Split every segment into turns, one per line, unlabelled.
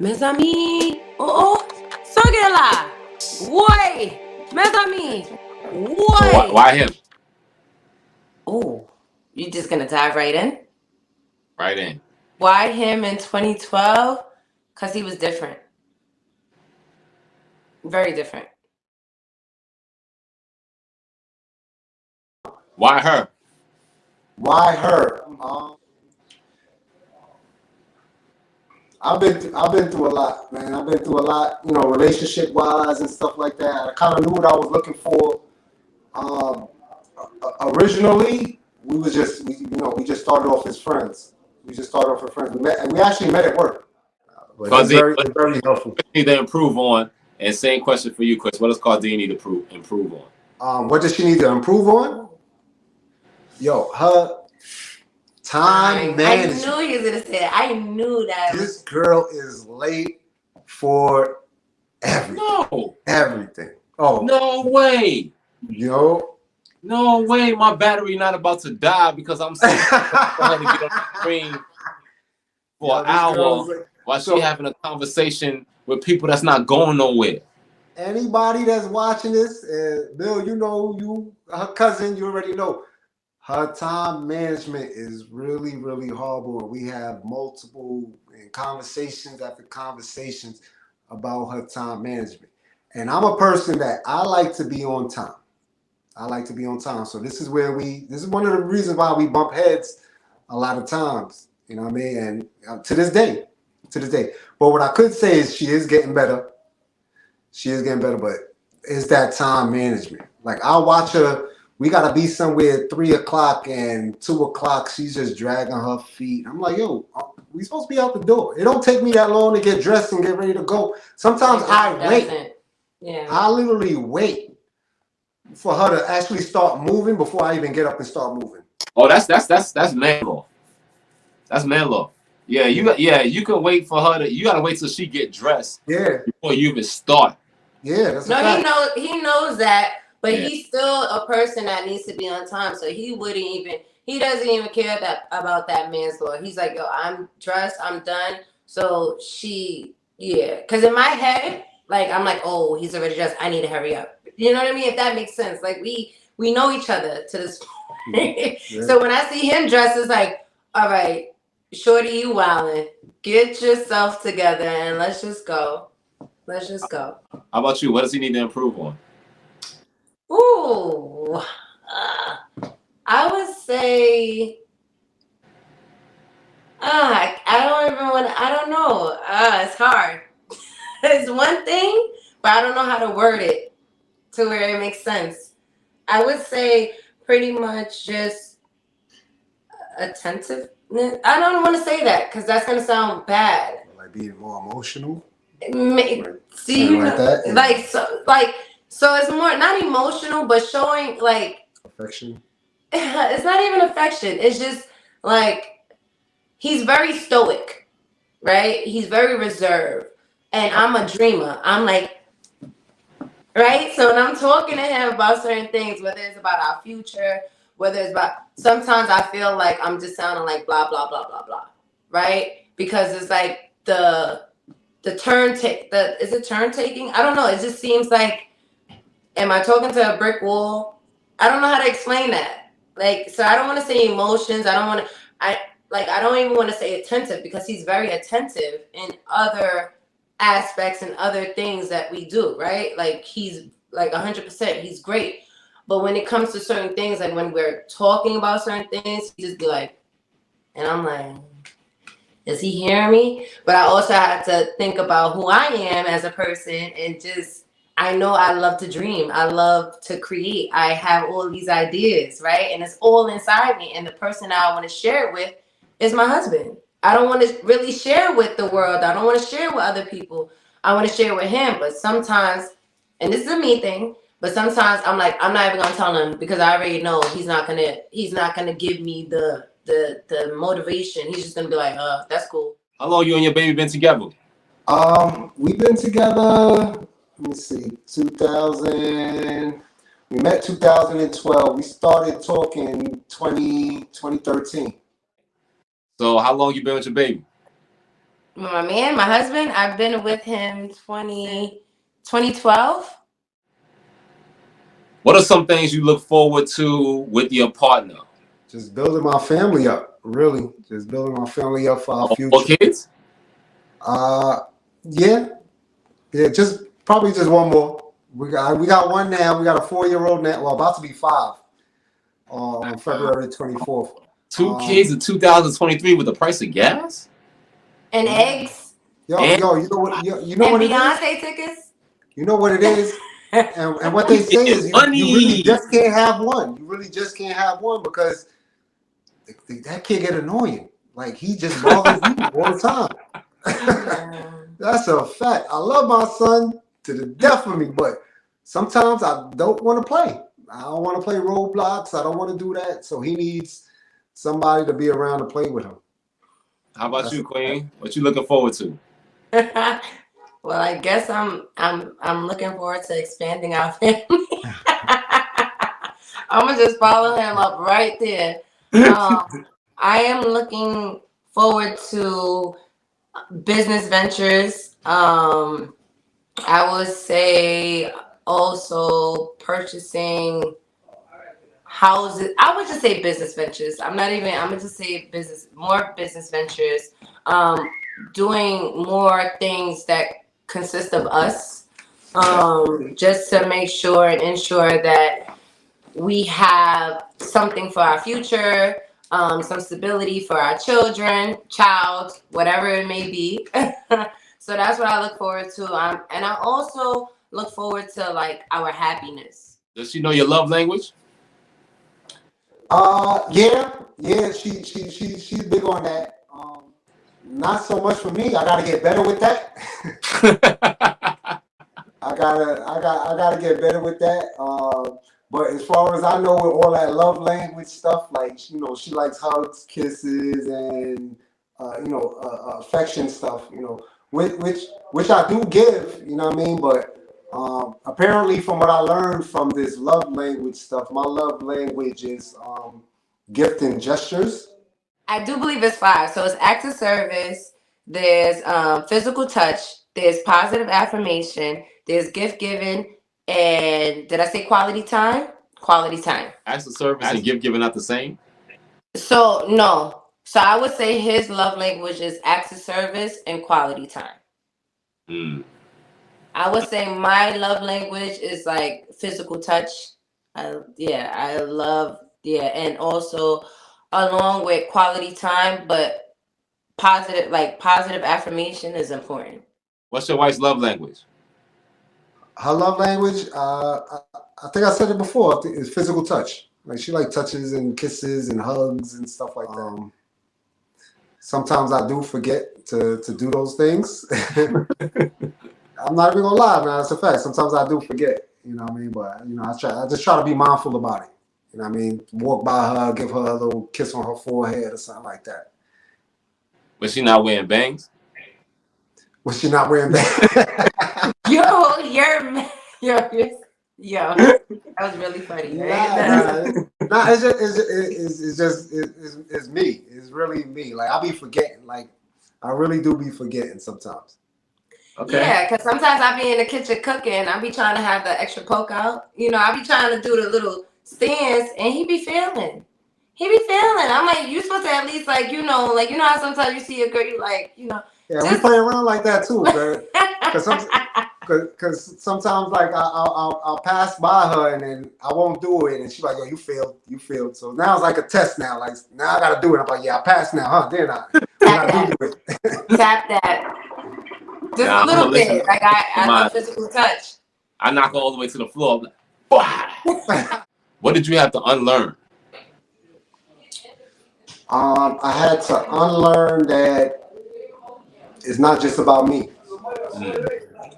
Mes amis, oh, soyez là. Ouais, mes amis.
So why him?
Oh, you just gonna dive right in?
Right in.
Why him in 2012? Because he was different. Very different.
Why her?
Why her? I've been through a lot, man. I've been through a lot, relationship wise and stuff like that. I kind of knew what I was looking for. Originally, we just started off as friends. We just started off as friends. We actually met at work. But it's very helpful.
Need to improve on. And same question for you, Chris. What does Cardine need to improve on?
What does she need to improve on? Yo, her time management.
I knew he was gonna say that. I knew that.
This girl is late for everything.
No.
Everything. Oh.
No way.
Yo.
No way. My battery not about to die because I'm sitting trying to get on the screen for an hour while she having a conversation with people that's not going nowhere.
Anybody that's watching this, Bill, her cousin, you already know. Her time management is really, really horrible. And we have multiple conversations after conversations about her time management. And I'm a person that I like to be on time. So this is one of the reasons why we bump heads a lot of times. You know what I mean? And to this day. But what I could say is she is getting better. But it's that time management. Like I'll watch her. We gotta be somewhere at 3 o'clock and 2 o'clock. She's just dragging her feet. I'm like, yo, we supposed to be out the door. It don't take me that long to get dressed and get ready to go. Sometimes I wait.
Yeah.
I literally wait for her to actually start moving before I even get up and start moving.
Oh, that's man law. That's man law. Yeah, you can wait for her to. You gotta wait till she get dressed.
Yeah.
Before you even start.
Yeah. That's
he knows that. But he's still a person that needs to be on time. So he doesn't even care about that man's law. He's like, yo, I'm dressed, I'm done. So because in my head, like, I'm like, oh, he's already dressed. I need to hurry up. You know what I mean? If that makes sense. Like, we know each other to this point. Yeah. So when I see him dressed, it's like, all right, shorty, you wildin'. Get yourself together and let's just go. How
about you? What does he need to improve on?
Ooh, I would say, I don't know. It's hard. It's one thing, but I don't know how to word it to where it makes sense. I would say pretty much just attentiveness. I don't want to say that because that's going to sound bad.
Like being more emotional?
So it's more not emotional, but showing like
affection.
It's not even affection. It's just like he's very stoic, right? He's very reserved, and I'm a dreamer. I'm like, right? So when I'm talking to him about certain things, whether it's about our future, whether it's about, sometimes I feel like I'm just sounding like blah blah blah blah blah, right? Because it's like is it turn taking? I don't know. It just seems like. Am I talking to a brick wall? I don't know how to explain that. Like, so I don't want to say emotions. I don't even want to say attentive because he's very attentive in other aspects and other things that we do, right? Like he's like 100%. He's great. But when it comes to certain things, like when we're talking about certain things, he just be like, and I'm like, is he hearing me? But I also have to think about who I am as a person and just, I know I love to dream. I love to create. I have all these ideas, right? And it's all inside me. And the person I want to share it with is my husband. I don't want to really share with the world. I don't want to share with other people. I want to share with him. But sometimes, and this is a me thing, but sometimes I'm like, I'm not even gonna tell him because I already know he's not gonna give me the motivation. He's just gonna be like, that's cool.
How long you and your baby been together?
We've been together. Let me see, we met 2012. We started talking 2013.
So how long you been with your baby?
My man, my husband, I've been with him 2012.
What are some things you look forward to with your partner?
Just building my family up, really. Just building my family up for our future.
4 kids?
Yeah, just probably just one more. We got one now. We got a 4-year-old now. Well, about to be 5 on February 24th.
2 kids in 2023 with the price of gas
and eggs.
Yo, you know what? You know what it is.
Beyonce tickets.
You know what it is. And what they say is you really just can't have one. You really just can't have one because that kid get annoying. Like he just bothers you all the time. That's a fact. I love my son to the death of me, but sometimes I don't want to play. I don't want to play Roblox. I don't want to do that. So he needs somebody to be around to play with him.
How about you, Queen? What you looking forward to?
Well, I guess I'm looking forward to expanding our family. I'm gonna just follow him up right there. I am looking forward to business ventures. I would say also purchasing houses. I would just say business ventures. I'm gonna just say more business ventures. Doing more things that consist of us, just to make sure and ensure that we have something for our future, some stability for our child, whatever it may be. So that's what I look forward to. And I also look forward to like our happiness.
Does she know your love language?
Yeah, she's big on that. Not so much for me. I gotta get better with that. I gotta get better with that. But as far as I know, with all that love language stuff, like she likes hugs, kisses, and affection stuff. Which I do give. You know what I mean? But apparently, from what I learned from this love language stuff, my love language is gift and gestures.
I do believe it's 5. So it's acts of service. There's physical touch. There's positive affirmation. There's gift giving. And did I say quality time? Quality time.
Acts of service and gift giving not the same?
So no. So I would say his love language is acts of service and quality time. I would say my love language is like physical touch. I love and also along with quality time, but positive affirmation is important.
What's your wife's love language?
Her love language, I think I said it before. I think it's physical touch. Like she like touches and kisses and hugs and stuff like that. Sometimes I do forget to do those things. I'm not even gonna lie, man. It's a fact. Sometimes I do forget. You know what I mean? But I just try to be mindful about it. You know what I mean? Walk by her, give her a little kiss on her forehead or something like that.
Was she not wearing bangs?
Was she not wearing bangs?
Yo, that was really funny. Right?
Nah, it's me. It's really me. Like I be forgetting. Like I really do be forgetting sometimes.
Okay. Yeah, because sometimes I be in the kitchen cooking. I be trying to have the extra poke out. I be trying to do the little stance, and he be failing. I'm like, you supposed to at least like how sometimes you see a girl, you like,
Yeah, we play around like that too, because sometimes like I'll pass by her and then I won't do it, and she's like, "Yo, you failed." So now it's like a test now. Like now I gotta do it. I'm like, "Yeah, I passed now, huh?" Then I do it.
Tap that. Just a little bit. Like I love physical touch.
I knock her all the way to the floor. What did you have to unlearn?
I had to unlearn that it's not just about me.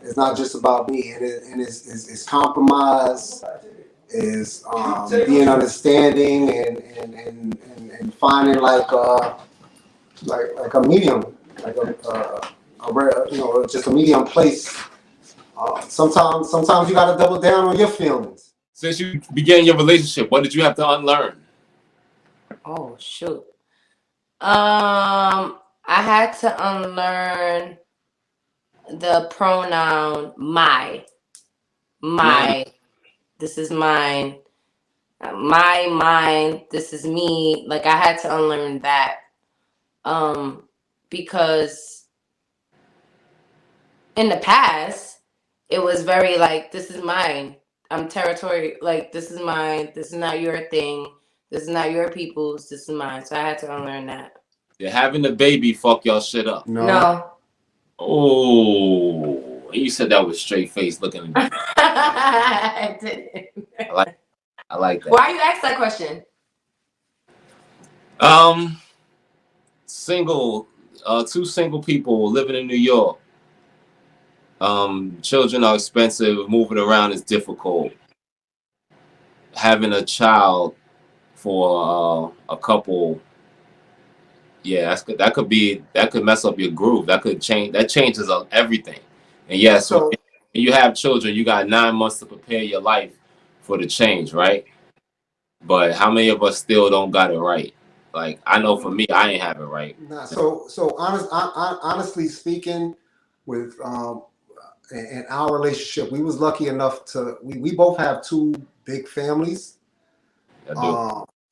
It's not just about me, and it's compromise, is being understanding and finding like a medium, like just a medium place. Sometimes you gotta double down on your feelings.
Since you began your relationship, what did you have to unlearn?
Oh shoot. I I had to unlearn the pronoun my. This is mine. My, mine, this is me. Like I had to unlearn that. Because in the past, it was very like, this is mine. I'm territory, like this is mine. This is not your thing. This is not your people's. This is mine. So I had to unlearn that.
Yeah, having the baby fuck y'all shit up.
No.
Oh, you said that with straight face looking.
I didn't.
I like that.
Why you ask that question?
Single, two single people living in New York. Children are expensive. Moving around is difficult. Having a child for a couple, yeah, that could mess up your groove. That could change. That changes everything. And yes, so when you have children, you got 9 months to prepare your life for the change, right? But how many of us still don't got it right? Like I know for me, I ain't have it right.
Nah, honestly speaking, with in our relationship, we was lucky enough to we both have 2 big families.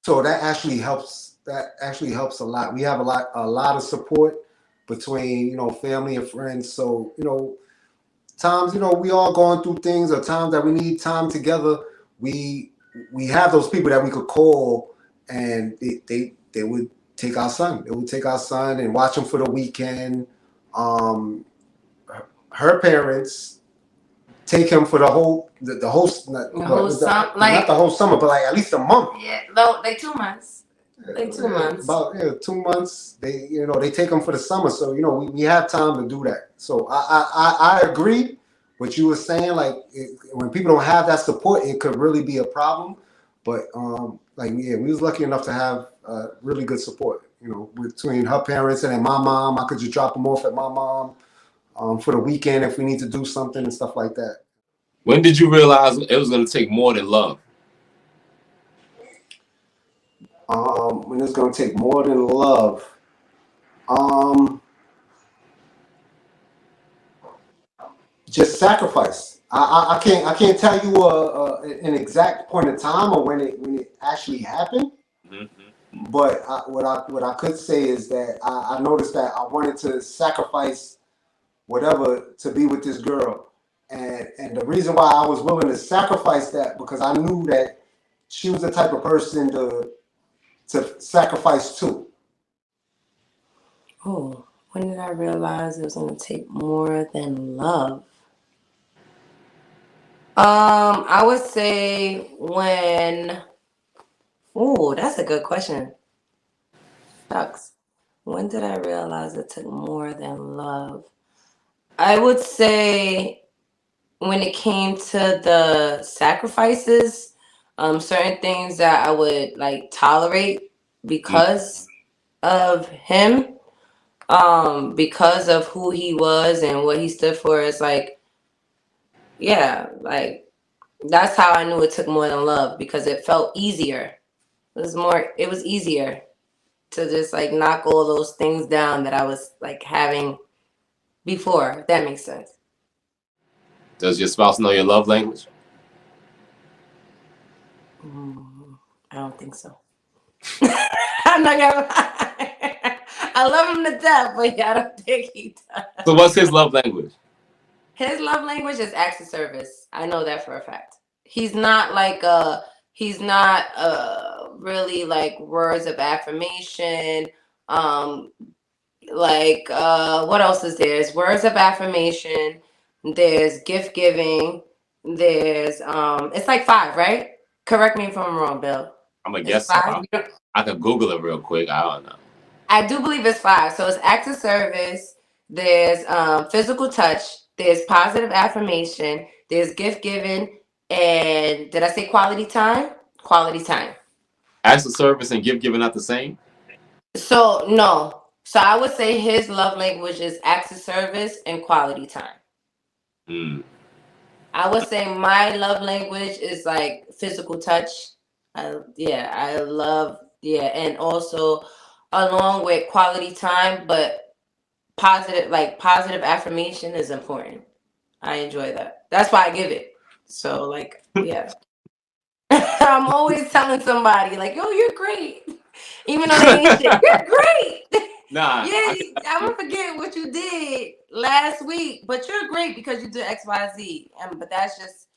So that actually helps. That actually helps a lot. We have a lot of support between family and friends. So times we all going through things, or times that we need time together. We have those people that we could call, and they would take our son. They would take our son and watch him for the weekend. Her parents take him for the whole not the whole summer, but like at least a month.
Yeah, no, they 2 months. Like 2 months.
About 2 months. They take them for the summer, so we have time to do that. So I agree what you were saying. Like when people don't have that support, it could really be a problem. But we was lucky enough to have really good support. Between her parents and then my mom. I could just drop them off at my mom for the weekend if we need to do something and stuff like that.
When did you realize it was going to take more than love?
When it's going to take more than love. Just sacrifice. I can't tell you an exact point of time or when it actually happened. Mm-hmm. But what I could say is that I noticed that I wanted to sacrifice whatever to be with this girl. And the reason why I was willing to sacrifice that, because I knew that she was the type of person to sacrifice to.
Oh, when did I realize it was going to take more than love? I would say when. Oh, that's a good question. Shucks. When did I realize it took more than love? I would say when it came to the sacrifices, certain things that I would like tolerate because of him, because of who he was and what he stood for. It's like, yeah, like that's how I knew it took more than love, because it felt easier. It was easier to just like knock all those things down that I was like having before, if that makes sense.
Does your spouse know your love language?
I don't think so. I'm not gonna lie. I love him to death, but yeah, I don't think he does.
So what's his love language?
His love language is acts of service. I know that for a fact. He's not like really like words of affirmation. What else is there? There's words of affirmation. There's gift giving. There's it's like 5, right? Correct me if I'm wrong, Bill.
I'm gonna guess 5. I can Google it real quick. I don't know.
I do believe it's 5. So it's acts of service. There's physical touch. There's positive affirmation. There's gift giving. And did I say quality time? Quality time.
Acts of service and gift giving not the same?
So no. So I would say his love language is acts of service and quality time. I would say my love language is like physical touch. I love, and also along with quality time, but positive affirmation is important. I enjoy that. That's why I give it. So like, yeah. I'm always telling somebody like, "Yo, you're great," even though they ain't shit. You're great.
Nah,
Yeah, I'm gonna forget what you did last week, but you're great because you did X, Y, Z. But that's just,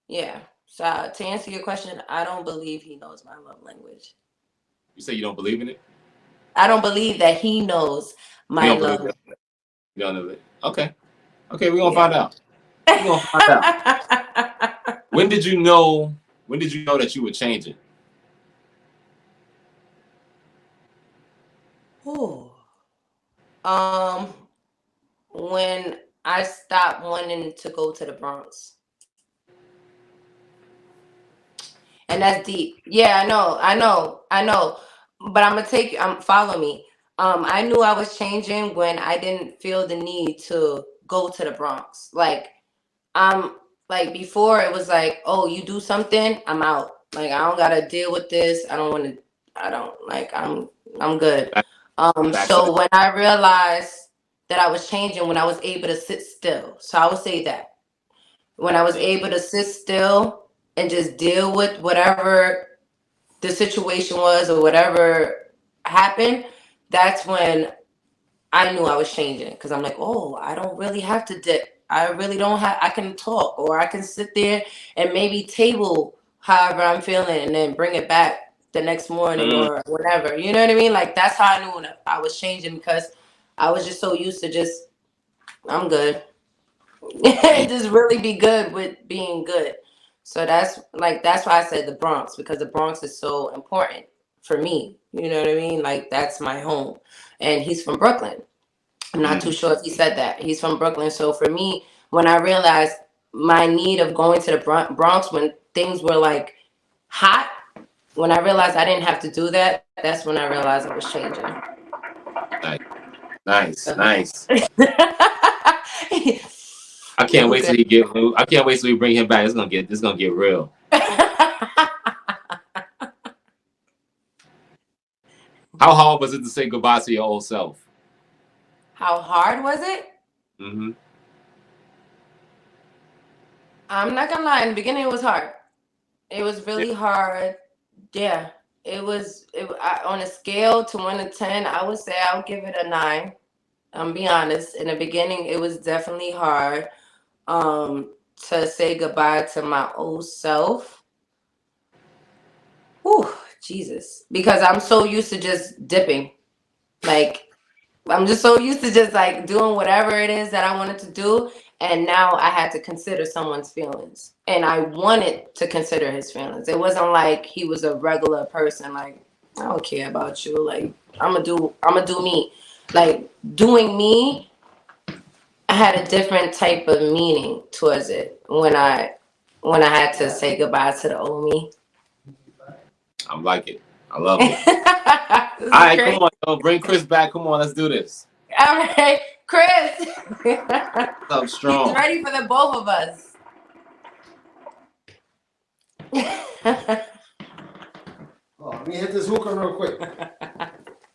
yeah. So to answer your question, I don't believe he knows my love language.
you say you don't believe in it?
I don't believe that he knows my love language.
You don't know it. Okay. Okay, we're gonna find out. We're gonna find out. When did you know that you were changing?
Ooh. When I stopped wanting to go to the Bronx. And that's deep. Yeah, I know. But follow me. I knew I was changing when I didn't feel the need to go to the Bronx. Like before it was like, oh, you do something, I'm out. Like I don't gotta deal with this. I'm good. So when I realized that I was changing, when I was able to sit still. So I would say that. When I was able to sit still and just deal with whatever the situation was or whatever happened, that's when I knew I was changing. Because I'm like, oh, I don't really have to dip. I really don't have, I can talk, or I can sit there and maybe table however I'm feeling and then bring it back the next morning or whatever. You know what I mean? Like that's how I knew when I was changing, because I was just so used to just, I'm good. Just really be good with being good. So that's why I said the Bronx, because the Bronx is so important for me. You know what I mean? Like that's my home. And he's from Brooklyn. I'm not too sure if he said that. He's from Brooklyn. So for me, when I realized my need of going to the Bronx when things were like hot, when I realized I didn't have to do that, that's when I realized I was changing.
Nice. I can't wait till we bring him back. It's gonna get real. How hard was it to say goodbye to your old self?
How hard was it?
Mm-hmm.
I'm not gonna lie. In the beginning, it was hard. It was really hard. Yeah, it was. On a scale to 1 to 10, I would say I would give it a 9. I'm be honest. In the beginning, it was definitely hard. To say goodbye to my old self. Whew, Jesus, because I'm so used to just dipping. Like I'm just so used to just like doing whatever it is that I wanted to do. And now I had to consider someone's feelings. And I wanted to consider his feelings. It wasn't like he was a regular person. Like, I don't care about you. Like, I'ma do me. Like doing me, I had a different type of meaning towards it when I had to say goodbye to the old me.
I like it. I love it. All right, come on, yo. Bring Chris back. Come on, let's do this.
All right, Chris.
I'm strong.
He's ready for the both of us.
Let me hit this hookah real quick.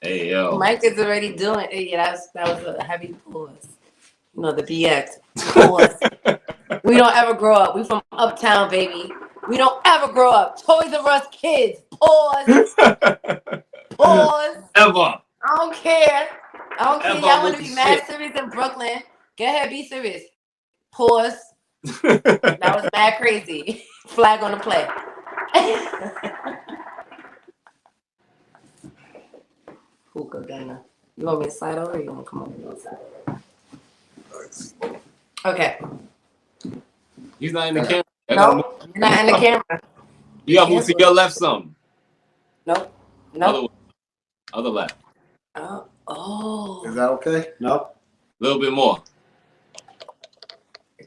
Hey, yo.
Mike is already doing it. Yeah, that was a heavy pause. You know, the BX. Pause. We don't ever grow up. We from Uptown, baby. We don't ever grow up. Toys R Us kids. Pause. Pause.
Ever.
I don't care. Y'all want to be mad serious in Brooklyn. Go ahead, be serious. Pause. That was mad crazy. Flag on the play. Hookah gunner. You want me to slide over or you want to come on the side? Okay.
He's not in the camera.
No, you're not in the camera.
You got to move to your left some.
Nope.
Other left.
Oh.
Is that okay? No.
A little bit more.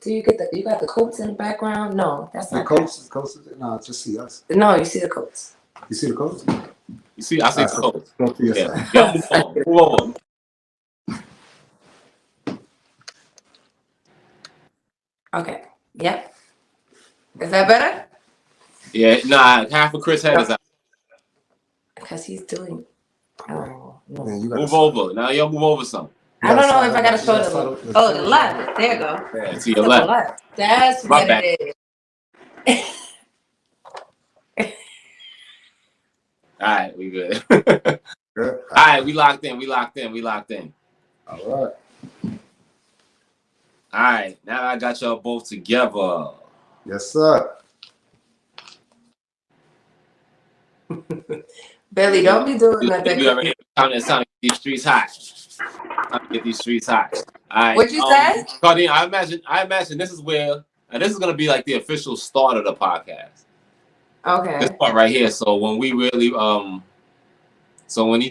Do you got the coats in the background? No, that's not
the coats. No, just see us.
No, you see the coats.
You see the coats?
You see, I see the coats.
Go to your side.
Yeah, move on.
Okay. Yep. Is that better?
Yeah, nah, half of Chris' head is out.
Because he's doing. Oh, no.
Man,
move over. Now y'all move over some.
I don't know if I gotta show the left. There you go.
Yeah, to your left.
That's what it is.
All right, we good.
Good.
All right, we locked in.
All right.
All right, now I got y'all both together.
Yes, sir.
Billy, don't be doing nothing.
You already it's time to get these streets hot. All right.
What you said?
Claudine, I imagine this is where, and this is gonna be like the official start of the podcast.
Okay.
This part right here. So when we really so when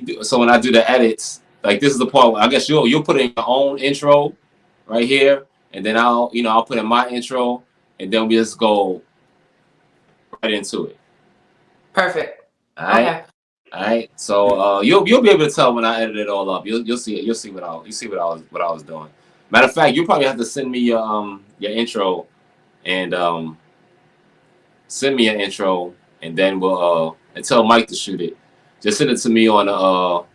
I do the edits, like this is the part where I guess you'll put in your own intro right here, and then I'll put in my intro, and then we just go right into it.
Perfect.
All right.
Okay.
All right. So you'll be able to tell when I edit it all up. You'll see it. You'll see what I was doing. Matter of fact, you probably have to send me your intro, and then we'll and tell Mike to shoot it. Just send it to me on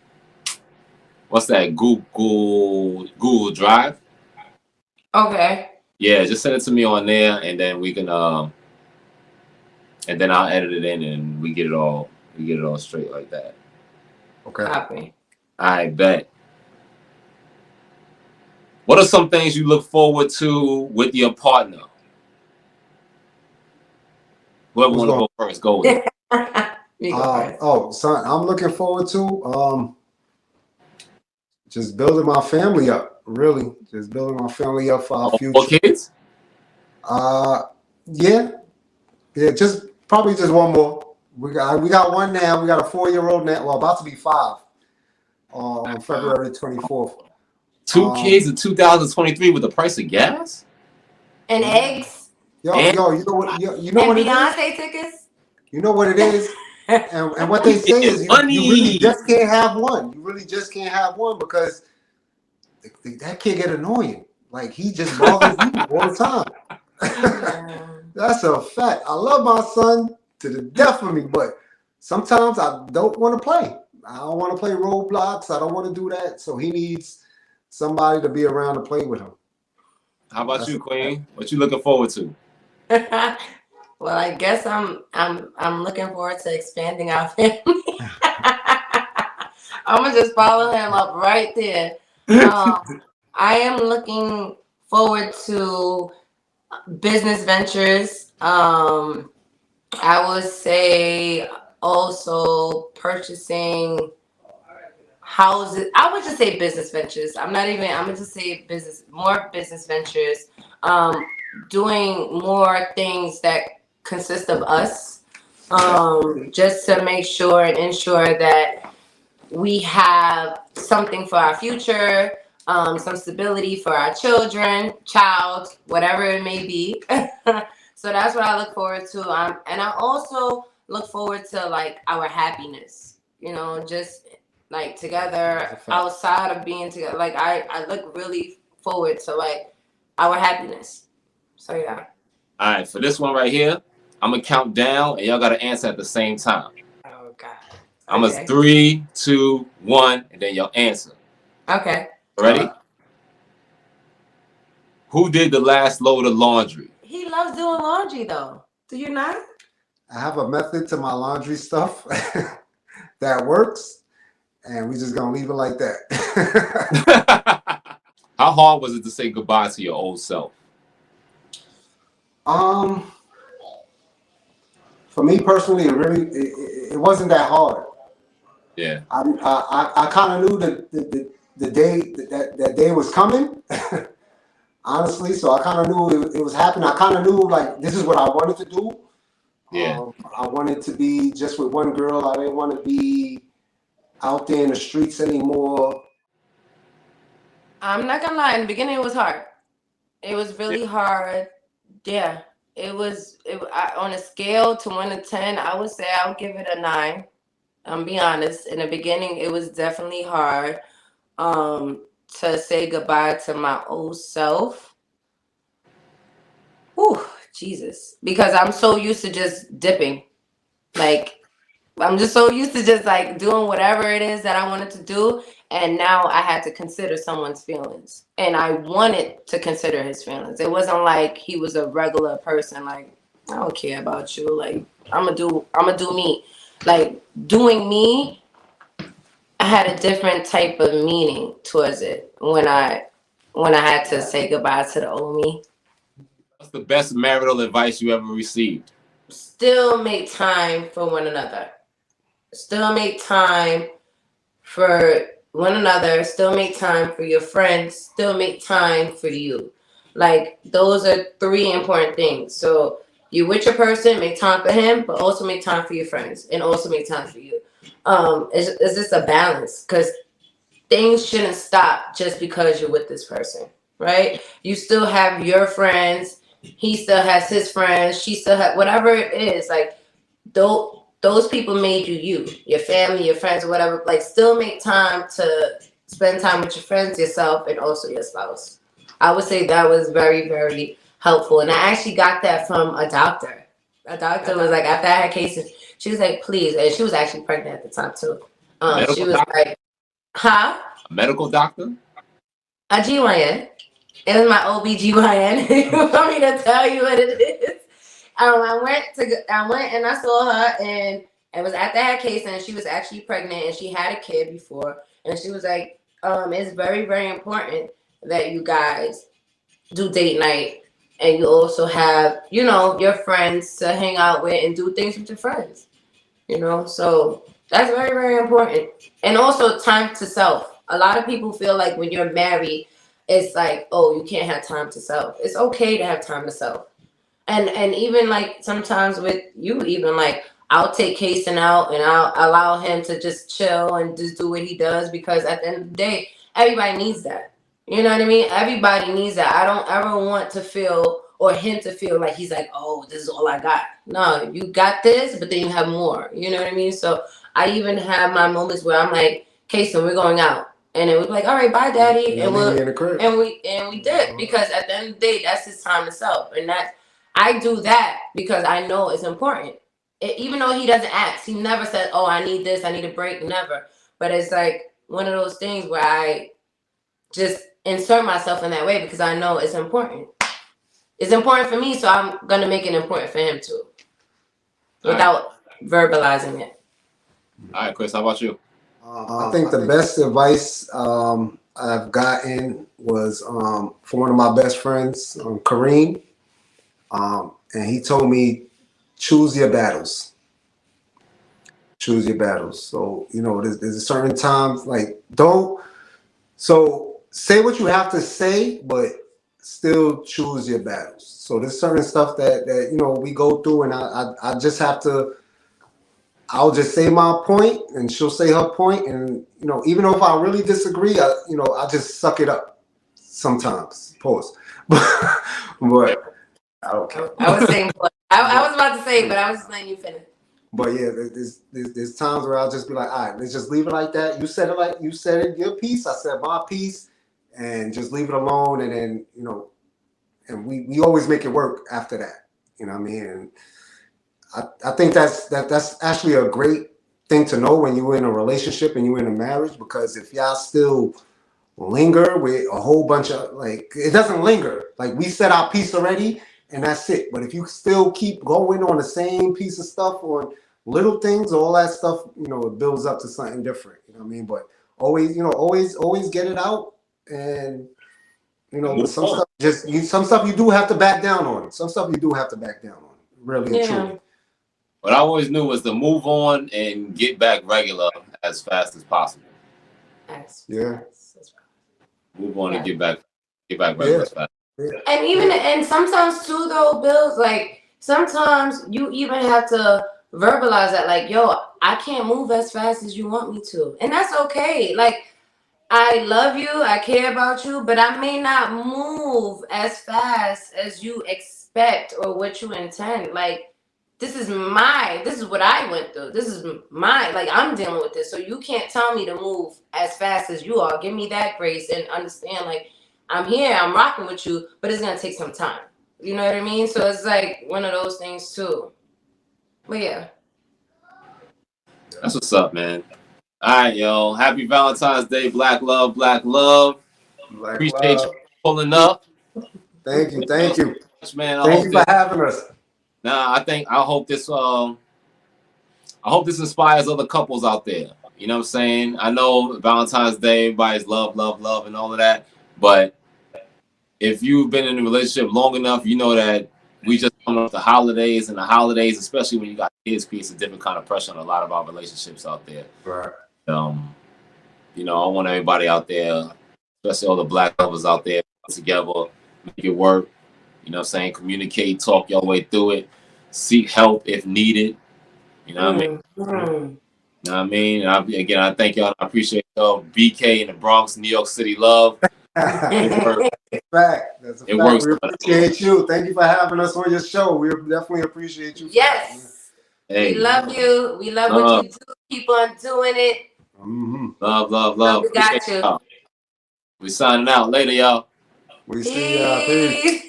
what's that, Google Drive.
Okay.
Yeah, just send it to me on there, and then we can and then I'll edit it in, and we get it all straight like that.
Okay.
Copy.
I bet. What are some things you look forward to with your partner? Whoever want to go first, go with it.
Son, I'm looking forward to just building my family up. Really, just building my family up for our future.
More kids?
Yeah, just probably just one more. We got one now. We got a 4-year-old now. Well, about to be 5 on February 24th.
2 kids in 2023 with the price of gas
and eggs.
Yo, you know what? You know what
Beyonce
it is?
tickets.
You know what it is? and what they say is you really just can't have one. You really just can't have one because that kid get annoying. Like he just bothers you all the time. That's a fact. I love my son to the death of me, but sometimes I don't want to play. I don't want to play Roblox. I don't want to do that. So he needs somebody to be around to play with him.
How about you, Queen? What you looking forward to?
Well, I guess I'm looking forward to expanding our family. I'm gonna just follow him up right there. I am looking forward to business ventures. I would say also purchasing houses. I would just say business ventures. I'm gonna just say more business ventures. Doing more things that consist of us, just to make sure and ensure that we have something for our future, some stability for our child, whatever it may be. So that's what I look forward to. And I also look forward to like our happiness, just like together outside of being together. Like I look really forward to like our happiness. So yeah.
All right, for this one right here, I'm gonna count down, and y'all gotta answer at the same time.
Oh God.
I'm a 3, 2, 1, and then y'all answer.
Okay.
Ready? Who did the last load of laundry?
He loves doing laundry, though. Do you not?
I have a method to my laundry stuff that works, and we just gonna leave it like that.
How hard was it to say goodbye to your old self?
For me personally, it wasn't that hard.
Yeah.
I kind of knew that the day that day was coming. Honestly, so I kind of knew it was happening. I kind of knew like this is what I wanted to do.
Yeah.
I wanted to be just with one girl. I didn't want to be out there in the streets anymore.
I'm not gonna lie. In the beginning, it was hard. It was really hard. Yeah, it was. On a scale to 1 to 10, I would say I would give it a 9. I'm be honest. In the beginning, it was definitely hard. To say goodbye to my old self. Whew, Jesus. Because I'm so used to just dipping. Like, I'm just so used to just like doing whatever it is that I wanted to do. And now I had to consider someone's feelings. And I wanted to consider his feelings. It wasn't like he was a regular person. Like, I don't care about you. Like, I'm gonna do me. Like, doing me, I had a different type of meaning towards it when I had to say goodbye to the old me.
What's the best marital advice you ever received?
Still make time for one another. Still make time for one another. Still make time for your friends. Still make time for you. Like, those are three important things. So you with your person, make time for him, but also make time for your friends and also make time for you. It's just a balance, because things shouldn't stop just because you're with this person, right? You still have your friends. He still has his friends. She still has whatever it is. Like, those people made you, your family, your friends, or whatever. Like, still make time to spend time with your friends, yourself, and also your spouse. I would say that was very, very helpful. And I actually got that from a doctor. A doctor was like, after I had cases, she was like, please. And she was actually pregnant at the time, too. She was like, huh?
A medical doctor?
A GYN. It was my OBGYN. You want me to tell you what it is? I went and I saw her, and it was after I had case, and she was actually pregnant, and she had a kid before, and she was like, it's very, very important that you guys do date night, and you also have, your friends to hang out with and do things with your friends, so that's very, very important. And also time to self. A lot of people feel like when you're married, it's like, oh, you can't have time to self. It's okay to have time to self. And even like sometimes with you, even like I'll take Kason out and I'll allow him to just chill and just do what he does, because at the end of the day, everybody needs that. You know what I mean? Everybody needs that. I don't ever want to feel, or him to feel like he's like, oh, this is all I got. No, you got this, but then you have more. You know what I mean? So I even have my moments where I'm like, Kason, we're going out. And it was like, all right, bye, daddy. And we did, because at the end of the day, that's his time to self. And I do that because I know it's important. Even though he doesn't ask, he never said, oh, I need this, I need a break, never. But it's like one of those things where I just insert myself in that way because I know it's important. It's important for me, so I'm going to make it important for him too, without verbalizing it.
All right, Chris, how about you?
I think the best advice I've gotten was from one of my best friends, Kareem. And he told me, choose your battles. Choose your battles. So, there's a certain times, like, so say what you have to say, but still choose your battles. So there's certain stuff that we go through, and I just have to, I'll just say my point and she'll say her point. And, even though if I really disagree, I just suck it up sometimes. Pause. But I don't care.
I was saying, I was about to say, but I was just letting you finish.
But yeah, there's times where I'll just be like, all right, let's just leave it like that. You said it your piece. I said my piece, and just leave it alone. And then and we always make it work after that. You know what I mean? And I think that's actually a great thing to know when you're in a relationship and you're in a marriage, because if y'all still linger with a whole bunch of, like, it doesn't linger. Like, we said our piece already and that's it. But if you still keep going on the same piece of stuff on little things, all that stuff, it builds up to something different. You know what I mean? But always get it out. And but some stuff you do have to back down on. Some stuff you do have to back down on. Really and truly.
What I always knew was to move on and get back regular as fast as possible.
Yeah.
Move on and get back regular as fast.
Yeah.
And sometimes too, though, Bills, like, sometimes you even have to verbalize that, like, yo, I can't move as fast as you want me to. And that's okay. Like, I love you, I care about you, but I may not move as fast as you expect or what you intend. Like, this is what I went through. This is like, I'm dealing with this. So you can't tell me to move as fast as you are. Give me that grace and understand, like, I'm here, I'm rocking with you, but it's gonna take some time. You know what I mean? So it's like one of those things too. But yeah.
That's what's up, man. All right, yo. Happy Valentine's Day. Black love, black love.
Black
Appreciate
love.
you pulling up.
Thank you. Thank you.
Man,
Thank you for having us.
I hope this inspires other couples out there. You know what I'm saying? I know Valentine's Day, everybody's love, love, love, and all of that. But if you've been in a relationship long enough, you know that we just come up the holidays, and the holidays, especially when you got kids, creates a different kind of pressure on a lot of our relationships out there.
Right.
You know, I want everybody out there, especially all the black lovers out there, together, make it work. You know what I'm saying? Communicate, talk your way through it, seek help if needed. You know what I mean? You know what I mean? I thank y'all. I appreciate y'all. BK in the Bronx, New York City love.
Fact. That's a fact.
Works.
We appreciate you. Thank you for having us on your show. We definitely appreciate you.
Yes. Hey. We love you. We love what you do. Keep on doing it.
Love, love, love.
We got you.
We signing out. Later, y'all.
We see y'all. Peace.